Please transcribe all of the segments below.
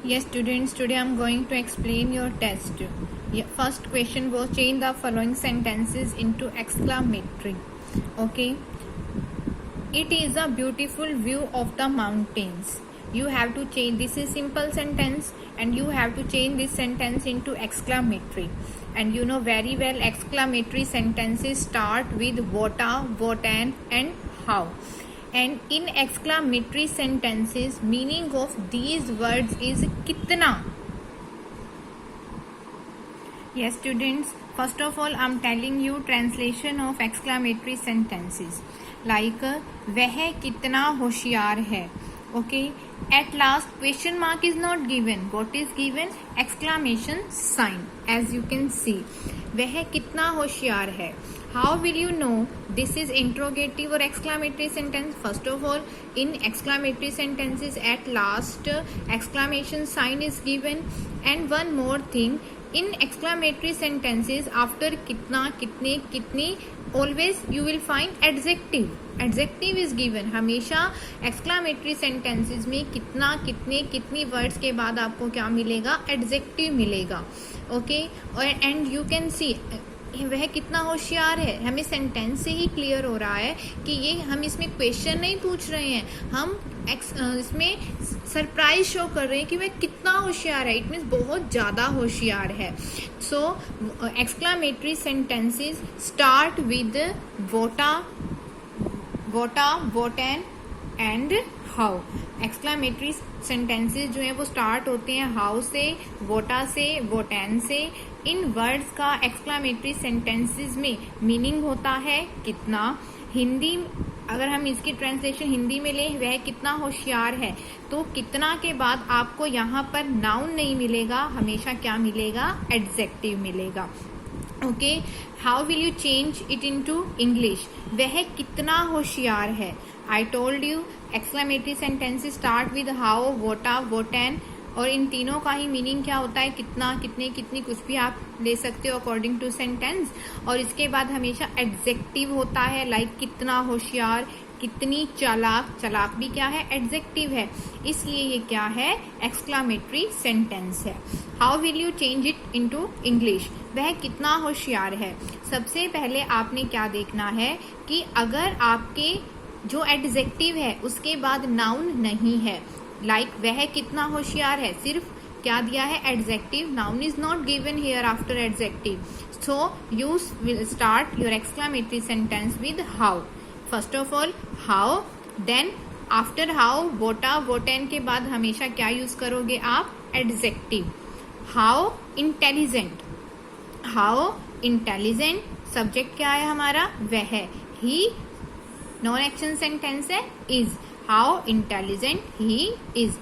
Yes, students, today I'm going to explain your test. First question was change the following sentences into exclamatory. Okay. It is a beautiful view of the mountains. You have to change. This is simple sentence and you have to change this sentence into exclamatory. And you know very well exclamatory sentences start with what, what and how. And in exclamatory sentences meaning of these words is kitna. Yes students, first of all I'm telling you translation of exclamatory sentences like वह कितना होशियार है. Okay, at last question mark is not given. What is given? Exclamation sign. As you can see, वह कितना होशियार है. How will you know this is interrogative or exclamatory sentence? First of all, in exclamatory sentences at last exclamation sign is given. And one more thing, in exclamatory sentences after kitna, kitne, kitni always you will find adjective. Adjective is given. हमेशा exclamatory sentences में कितना, कितने, कितनी words के बाद आपको क्या मिलेगा? Adjective मिलेगा. Okay, और and you can see वह कितना होशियार है. हमें सेंटेंस से ही क्लियर हो रहा है कि ये हम इसमें क्वेश्चन नहीं पूछ रहे हैं, हम इसमें सरप्राइज शो कर रहे हैं कि वह कितना होशियार है. इट मीन्स बहुत ज़्यादा होशियार है. So exclamatory sentences start with what a, what and how. Exclamatory sentences जो है वो स्टार्ट होते हैं हाउ से, वोटा से, वोटैन से. इन वर्ड्स का एक्सक्लामेटरी सेंटेंसेस में मीनिंग होता है कितना. हिंदी अगर हम इसकी ट्रांसलेशन हिंदी में लें वह कितना होशियार है, तो कितना के बाद आपको यहाँ पर नाउन नहीं मिलेगा, हमेशा क्या मिलेगा? एडजेक्टिव मिलेगा. Okay, how will you change it into English? वह कितना होशियार है. I told you exclamatory sentences start with how, what a, what an, और इन तीनों का ही मीनिंग क्या होता है? कितना, कितने, कितनी, कुछ भी आप ले सकते हो अकॉर्डिंग टू सेंटेंस. और इसके बाद हमेशा एडजेक्टिव होता है लाइक कितना होशियार, कितनी चालाक. चालाक भी क्या है? एडजेक्टिव है. इसलिए ये क्या है? एक्सक्लामेटरी सेंटेंस है. How will you change it into English? वह कितना होशियार है. सबसे पहले आपने क्या देखना है कि अगर आपके जो एडजेक्टिव है उसके बाद नाउन नहीं है, लाइक वह कितना होशियार है, सिर्फ क्या दिया है? Adjective. Noun is not given here after adjective. So you will start your exclamatory sentence with how. First of all how, then after how what a, what an के बाद हमेशा क्या यूज करोगे आप? Adjective. How intelligent. How intelligent subject क्या है हमारा? वह. ही नॉन एक्शन सेंटेंस है is. How intelligent he is.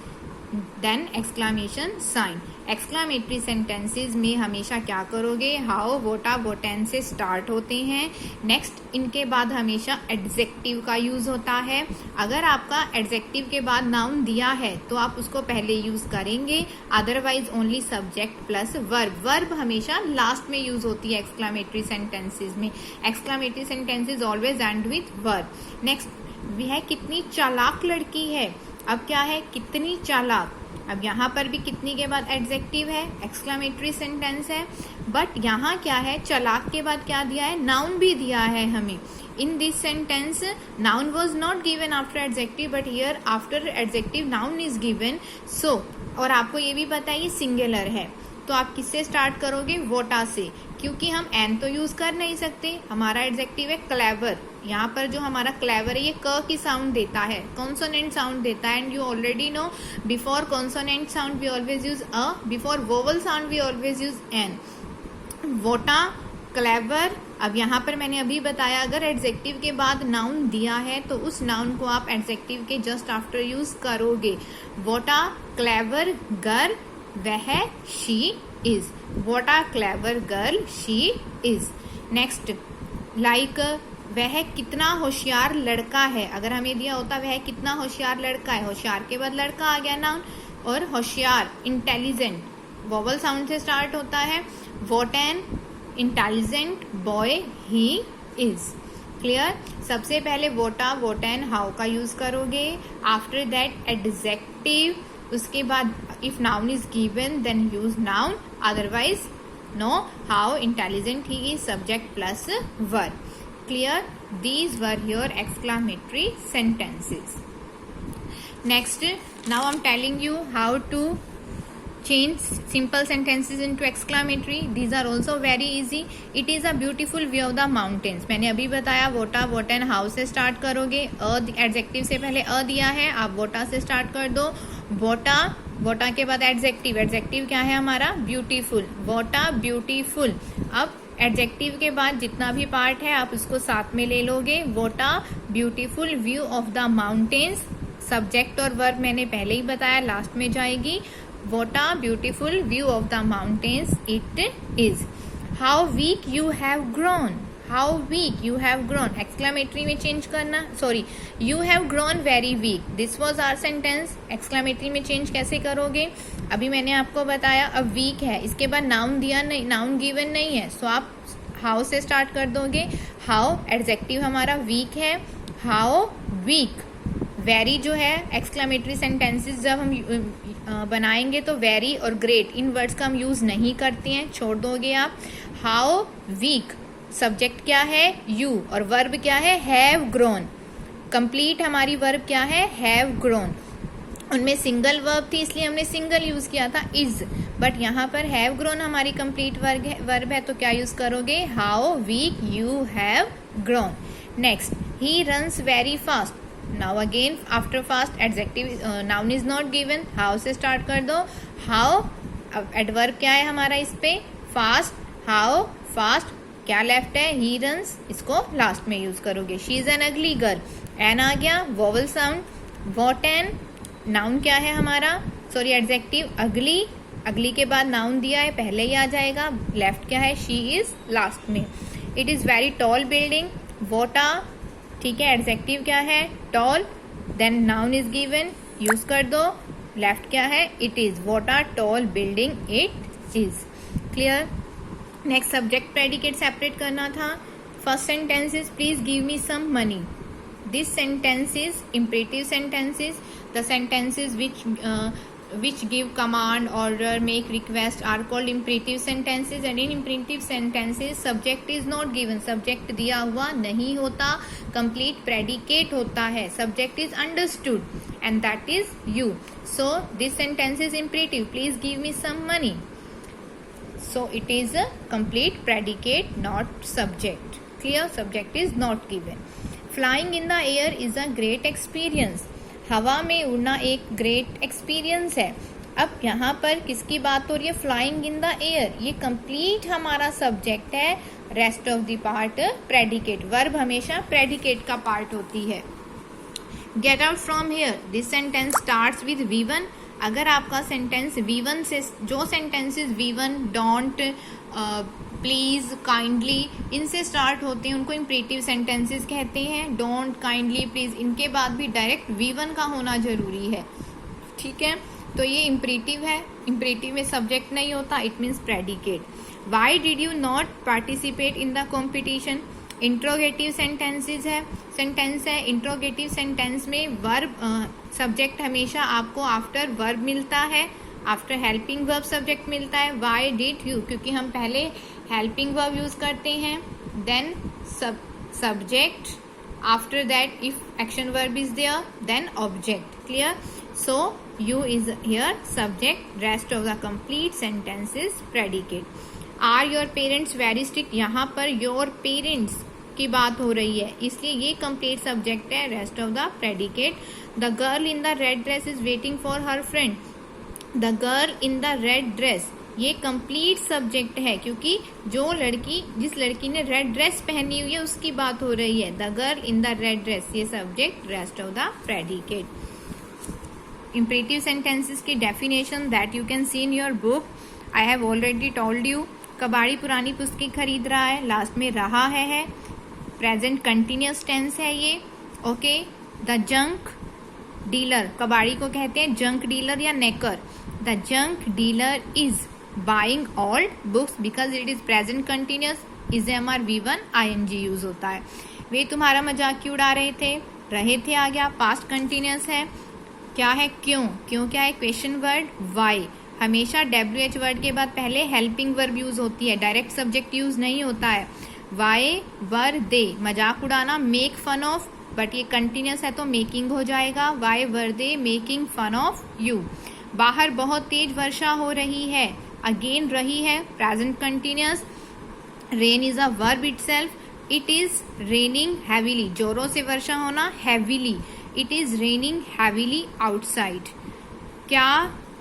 Then exclamation sign. Exclamatory sentences में हमेशा क्या करोगे? हाउ, वोटा, वोटेन से स्टार्ट होते हैं. नेक्स्ट इनके बाद हमेशा एडजेक्टिव का यूज होता है. अगर आपका एडजेक्टिव के बाद नाउन दिया है तो आप उसको पहले यूज करेंगे, otherwise only subject plus verb. Verb हमेशा लास्ट में यूज होती है एक्सक्लामेटरी सेंटेंसेस में. Exclamatory sentences always and with verb. Next, वह कितनी चालाक लड़की है. अब क्या है? कितनी चालाक. अब यहाँ पर भी कितनी के बाद एडजेक्टिव है, एक्सक्लामेटरी सेंटेंस है. बट यहाँ क्या है? चालाक के बाद क्या दिया है? नाउन भी दिया है हमें. In this sentence noun was not given after adjective, but here after adjective noun is given. So और आपको ये भी पता है ये सिंगुलर है, तो आप किससे स्टार्ट करोगे? वोटा से, क्योंकि हम एन तो यूज कर नहीं सकते. हमारा एडजेक्टिव है क्लेवर. यहाँ पर जो हमारा क्लेवर है ये क की साउंड देता है, कॉन्सोनेंट साउंड देता है. And you already know before consonant sound we always use a, before vowel sound we always use an. What a, clever. अब यहाँ पर मैंने अभी बताया अगर एडजेक्टिव के बाद नाउन दिया है तो उस नाउन को आप एडजेक्टिव के जस्ट आफ्टर यूज करोगे. वोटा, क्लेवर, गर्ल, वह, she is. What a clever girl she is. Next, like वह कितना होशियार लड़का है. अगर हमें दिया होता वह कितना होशियार लड़का है, होशियार के बाद लड़का आ गया नाउन. और होशियार, इंटेलिजेंट, वोवल साउंड से स्टार्ट होता है. What an intelligent boy he is. Clear. सबसे पहले वोटा, वोट एंड हाउ का यूज करोगे. आफ्टर दैट एडजेक्टिव, उसके बाद if noun is given then use noun, otherwise no. How intelligent he is, subject plus verb. Clear? These were your exclamatory sentences. Next, now I'm telling you how to change simple sentences into exclamatory. These are also very easy. It is a beautiful view of the mountains. मैंने अभी बताया वोटा, what and how से start करोगे. Adjective से पहले अ दिया है, आप वोटा से स्टार्ट कर दो. वोटा, वोटा के बाद एडजेक्टिव. एडजेक्टिव क्या है हमारा? ब्यूटीफुल. वोटा ब्यूटीफुल. अब एडजेक्टिव के बाद जितना भी पार्ट है आप उसको साथ में ले लोगे. What a beautiful view of the mountains. Subject और वर्ब मैंने पहले ही बताया, लास्ट में जाएगी. What a beautiful view of the mountains it is. How weak you have grown. How weak you have grown. Exclamatory में चेंज करना, sorry, you have grown very weak. This was our sentence. Exclamatory में change कैसे करोगे? अभी मैंने आपको बताया. अब वीक है, इसके बाद नाउन दिया नहीं, नाउन गिवन नहीं है, सो आप हाउ से स्टार्ट कर दोगे. हाउ एडजेक्टिव हमारा वीक है. How weak. वेरी जो है एक्सक्लेमेटरी सेंटेंसेस जब हम बनाएंगे तो वेरी और ग्रेट इन वर्ड्स का हम यूज नहीं करते हैं, छोड़ दोगे आप. How week. सब्जेक्ट क्या है? यू. और वर्ब क्या है? Have grown. कंप्लीट हमारी वर्ब क्या है? Have grown. उनमें सिंगल वर्ब थी इसलिए हमने सिंगल यूज किया था इज, बट यहाँ पर हैव ग्रोन हमारी कंप्लीट वर्ब है तो क्या यूज करोगे? How weak you have grown. Next, he runs very fast. Now again after fast adjective, noun is not given, how से स्टार्ट कर दो. हाउ. अब एडवर्ब क्या है हमारा इस पे? फास्ट. How fast. क्या लेफ्ट है? ही रन्स, इसको लास्ट में यूज करोगे. She is an ugly girl. An आ गया, vowel sound. What an. Noun क्या है हमारा? सॉरी एडजेक्टिव अगली. अगली के बाद नाउन दिया है, पहले ही आ जाएगा. लेफ्ट क्या है? शी इज लास्ट में. It is very tall building. What a, ठीक है, एडजेक्टिव क्या है? Tall. Then noun is given, use कर दो. लेफ्ट क्या है? It is. What a tall building it is. Clear? Next, subject predicate separate करना था. First sentences, please give me some money. This sentences imperative sentences. The sentences which give command, order, make request are called imperative sentences. And in imperative sentences subject is not given. subject दिया हुआ नहीं होता, complete predicate होता है. subject is understood and that is you. So this sentence is imperative. Please give me some money. So it is a complete predicate, not subject. Clear? Subject is not given. Flying in the air is a great experience. हवा में उड़ना एक great experience है. अब यहाँ पर किसकी बात हो रही है? Flying in the air. ये कंप्लीट हमारा सब्जेक्ट है. Rest of the part predicate. Verb हमेशा प्रेडिकेट का पार्ट होती है. Get out from here. This sentence starts with V1. अगर आपका सेंटेंस V1 से, जो sentences V1, don't, please, kindly, इनसे स्टार्ट होते हैं उनको इम्परेटिव सेंटेंसेस कहते हैं. डोंट, काइंडली, प्लीज, इनके बाद भी डायरेक्ट V1 का होना जरूरी है. ठीक है, तो ये इम्परेटिव है. इम्परेटिव में सब्जेक्ट नहीं होता, it means predicate. Why did you not participate in the competition. Interrogative sentences है, सेंटेंस है. इंट्रोगेटिव सेंटेंस में वर्ब, सब्जेक्ट हमेशा आपको आफ्टर वर्ब मिलता है, आफ्टर हेल्पिंग वर्ब सब्जेक्ट मिलता है. वाई डिड यू, क्योंकि हम पहले हेल्पिंग वर्ब यूज करते हैं, then subject, after that if action verb is there then object. Clear? So you is here subject. Rest of the complete sentence is predicate. Are your parents very strict. यहाँ पर your parents की बात हो रही है इसलिए ये complete subject है. Rest of the predicate. The girl in the red dress is waiting for her friend. The girl in the red dress, ये कंप्लीट सब्जेक्ट है क्योंकि जो लड़की, जिस लड़की ने रेड ड्रेस पहनी हुई है उसकी बात हो रही है. The girl in the red dress, ये subject. Rest of the predicate. Imperative sentences की definition that you can see in your book. I have already told you. कबाड़ी पुरानी पुस्तकें खरीद रहा है, लास्ट में रहा है. प्रेजेंट कंटिन्यूस टेंस है ये. ओके. द जंक डीलर, कबाड़ी को कहते हैं जंक डीलर या नेकर. The junk dealer is buying old books because it is present continuous. Is am are V1 ING use होता है. वे तुम्हारा मजाक क्यों उड़ा रहे थे आ गया, पास्ट कंटिन्यूस है. क्या है क्यों, क्यों क्या है क्वेश्चन वर्ड, वाई। हमेशा WH वर्ड के बाद पहले हेल्पिंग वर्ब यूज होती है, डायरेक्ट सब्जेक्ट यूज नहीं होता है। वाई वर दे, मजाक उड़ाना, मेक फन ऑफ, बट ये कंटिन्यूस है तो मेकिंग हो जाएगा, why were they making fun of you. बाहर बहुत तेज वर्षा हो रही है, अगेन रही है, present continuous. Rain is a verb itself, it is raining heavily, जोरों से वर्षा होना, heavily, it is raining heavily outside. क्या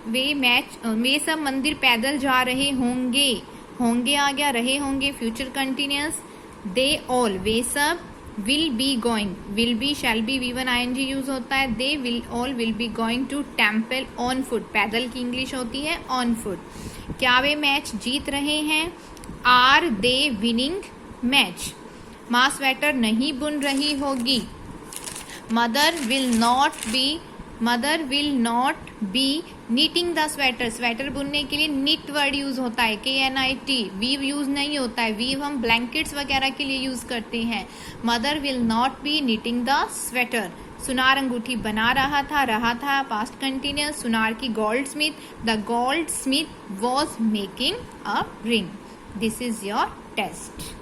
वे सब मंदिर पैदल जा रहे होंगे, होंगे आ गया, रहे होंगे फ्यूचर कंटिन्यूस। दे ऑल, वे सब, will be going, will be shall be V1 ING use होता है, they will all will be going to temple on foot, पैदल की इंग्लिश होती है ऑन फुट। क्या वे मैच जीत रहे हैं, आर दे विनिंग मैच। माँ स्वेटर नहीं बुन रही होगी, mother will not be knitting the sweater, sweater बुनने के लिए नीट वर्ड यूज होता है, KNIT, वीव यूज नहीं होता है, वीव हम ब्लैंकेट्स वगैरह के लिए यूज करते हैं। Mother will not be knitting the sweater. सुनार अंगूठी बना रहा था पास्ट कंटिन्यूस। सुनार की goldsmith, the goldsmith was making a ring. This is your test.